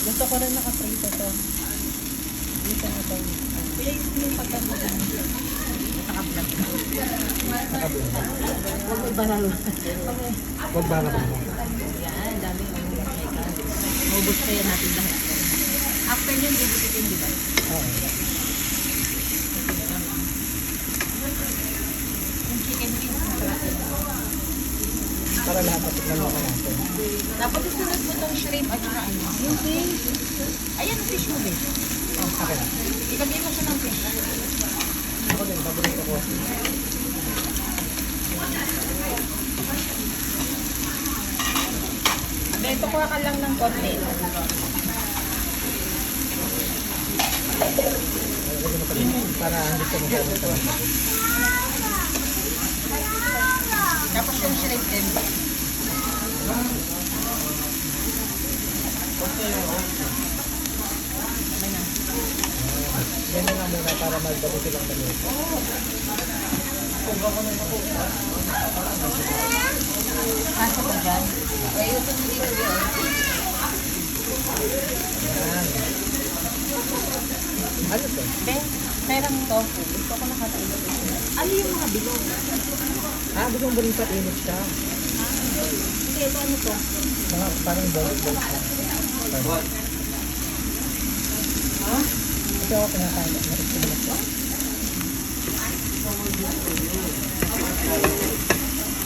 Gusto ko rin nakaprito to. Dito na to. Place mo yung pagkakulang. Naka-vlog. Nakabuo. Huwag mo baralo. Huwag bara-bara. Yan, dami yung makaikan. Maubos kaya natin lahat. After yun, bibitin, di ba? Oo. Yung chicken wings, masarap. Para lahat at tignan natin. Tapos isunod mo tong shrimp at saka ano. Yung fish. Ayan ang fish mo, babe. Oh, akin na. Ilagay mo siya ng fish. Ako din, paborito ko. Bento ko ka lang ng konti. Para hindi ko magkakaroon. Tapos yung shrimp din. May na. Ganyan nga muna para magdabo silang dami. Pasok ko dyan. Ay, ito mo dito yun. Yan. Ano to? Ben, perang tofu. Gusto ko nakatulog. Ano yung mga bilog? Ah, gusto mo rin sa init siya. Hindi, ito ano to? Mga parang bolt. Ha? Ito ako kinakain. Na-experience ko.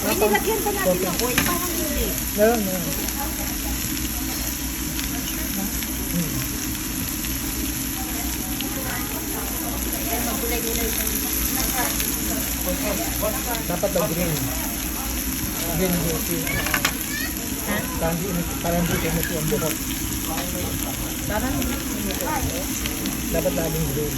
May nilagyan ba natin ng oil? Parang hindi. Meron. Kaya magulay-gulay siya. Dapat daw green. Green juicy. Ha? Parang di kinusi ang buhok. Parang hindi. Dapat laging green.